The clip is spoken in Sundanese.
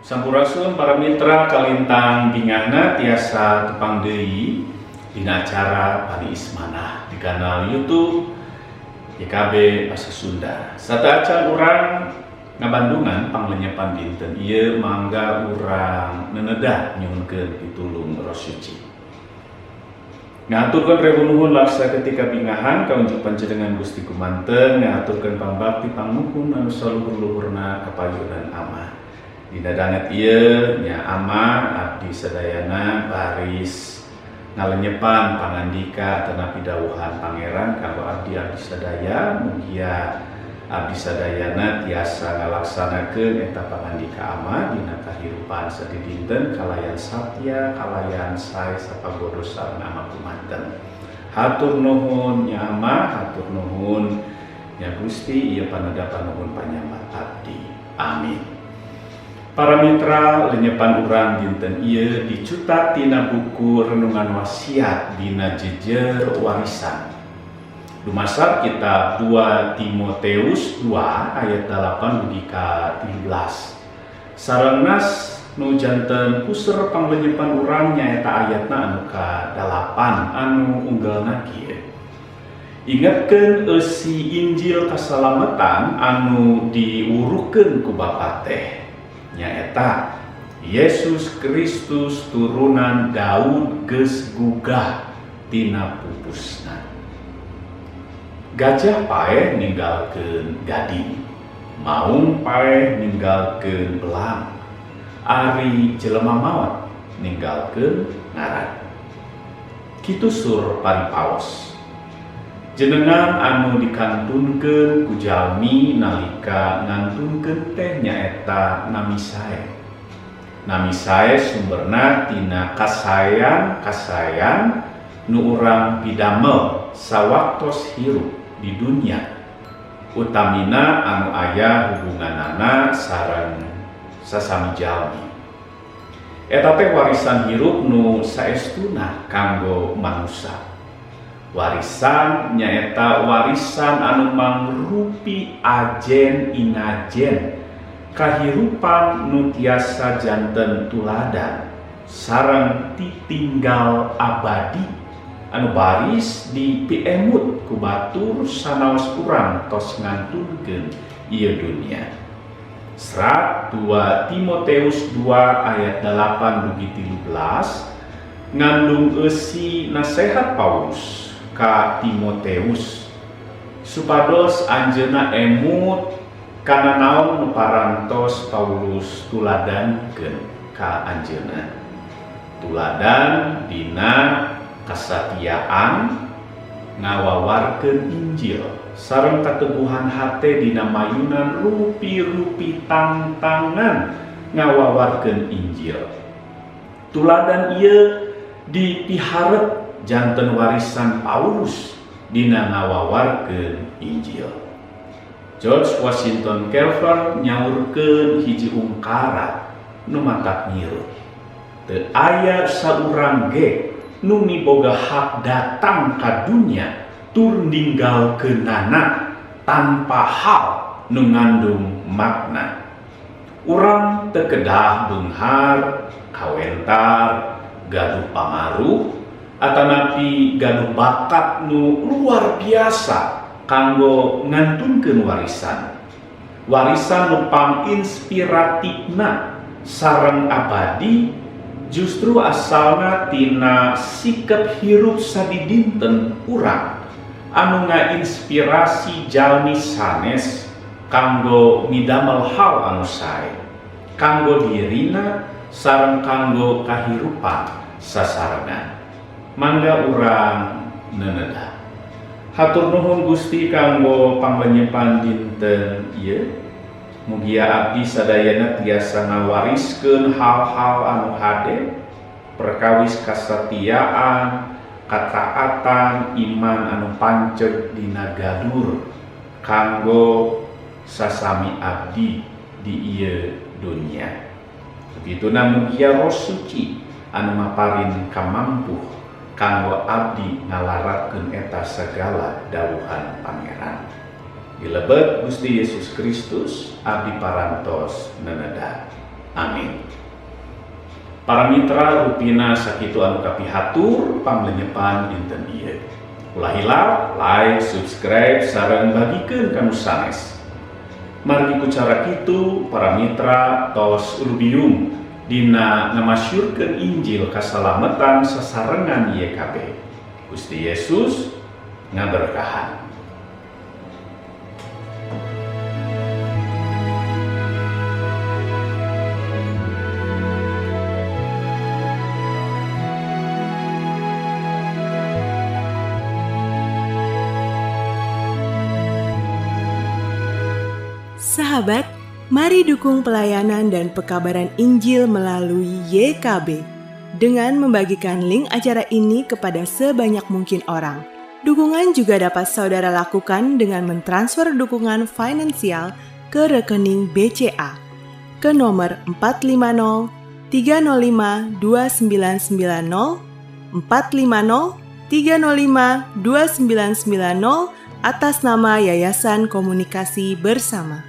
Sampurasun para mitra kalintang bingana tiasa tepang deui dina acara Pani Ismanah di kanal YouTube YKB Basa Sunda. Sataacan urang ngabandungan panglenyepan dinten ieu mangga urang nenedah nyuhunkeun pitulung Roh Suci. Ngaturkeun rebunuhun laksa ketika bingahan kaunjuk panjenengan Gusti kumanten ngaturkeun pambakti pangnuhun anu saluhur-luhurna kapayunan amah. Dina danget ieu nya ama abdi sadayana baris ngalenyepan pangandika tenapi dawuhan pangeran kanggo abdi sadaya mugia abdi sadayana tiasa ngalaksanakeun eta pangandika ama dina kahirupan sadidinten kalayan satya kalayan sae sapagodo sareng ama kumanten. Hatur nuhun nya ama, hatur nuhun nya Gusti ieu paneda panuhun panyambat abdi. Amin. Para mitra lenyepan urang dinten ieu dicutat tina buku renungan wasiat dina jejer warisan. Dumasar kitab 2 Timoteus 2 ayat 8 dudi ka 13. Sarengnas nu janten puser panglenyepan urang nyaeta ayatna anu ka 8 anu unggalna kieu. Ingatkeun eusi Injil kasalametan anu diwuruhkeun ku Bapa teh. Nyaeta Yesus Kristus turunan Daud geus gugah tina pupusna. Gajah paeh ninggalkeun gading, maung paeh ninggalkeun belang, ari jelema maot ninggalkeun ngaran. Kitu sur paripaos. Jenengan anu dikantunkeun ku jalmi nalika ngantunkeun teh nyaeta nami sae. Nami sae sumberna tina kasayan nu urang pidamel sawaktos hirup di dunia. Utamina anu aya hubunganana sareng sasami jalmi. Eta teh warisan hirup nu saestuna kanggo manusia. Warisan nyaeta warisan anu mangrupi ajen inajen kahirupan nu tiasa janten tuladan sareng titinggal abadi anu baris dipiemut ku batur sanaos urang tos ngantunkeun ieu dunia. Serat 2 Timoteus 2 ayat 8 dugi 13 ngandung eusi nasehat Paulus ka Timoteus supados anjeunna emut kana naon nu parantos Paulus tuladankeun ka anjeunna. Tuladan dina kasatiaan ngawawarkeun Injil sareng kateguhan hate dina mayunan rupi-rupi tantangan ngawawarkeun Injil. Tuladan ieu dipiharep janten warisan Paulus dina ngawawarkeun Injil. George Washington Carver nyaurkeun hiji ungkara nu matak nyirut. Teu aya saurang ge nu miboga hak datang ka dunya tur ninggalkeunana tanpa hal nu ngandung makna. Urang teu kedah beunghar, kawentar, gaduh pamaruh atanapi gaduh bakat nu luar biasa kanggo ngantunkeun warisan. Warisan nu panginspiratifna sareng abadi justru asalna tina sikap hirup sadidinten urang anu ngainspirasi jalmi sanes kanggo midamel hal anu sae kanggo dirina sareng kanggo kahirupan sasarengan. Mangga urang nenedah. Hatur nuhun Gusti kanggo panglenyepan dinten ieu. Mugia abdi sadayana tiasa ngawariskeun hal-hal anu hade perkawis kasatiaan, kataatan, iman anu pancet dina gadur kanggo sasami abdi di ieu dunia. Begituna mugia Roh Suci anu maparin kamampuh kanggo abdi ngalaratkeun eta segala dawuhan pangeran. Dilebet Gusti Yesus Kristus abdi parantos nenedah. Amin. Para mitra rupina sakitu anu kapihatur panglenyepan dinten ieu. Ulah hilap, like, subscribe, sareng bagikeun kanu sanes. Margi ku cara kitu para mitra tos rubiung dina ngamasyurkeun Injil kasalametan sasarengan ieu kabeh. Gusti Yesus ngaberkahan. Sahabat, mari dukung pelayanan dan pekabaran Injil melalui YKB dengan membagikan link acara ini kepada sebanyak mungkin orang. Dukungan juga dapat saudara lakukan dengan mentransfer dukungan finansial ke rekening BCA ke nomor 450 305 2990 450 305 2990 atas nama Yayasan Komunikasi Bersama.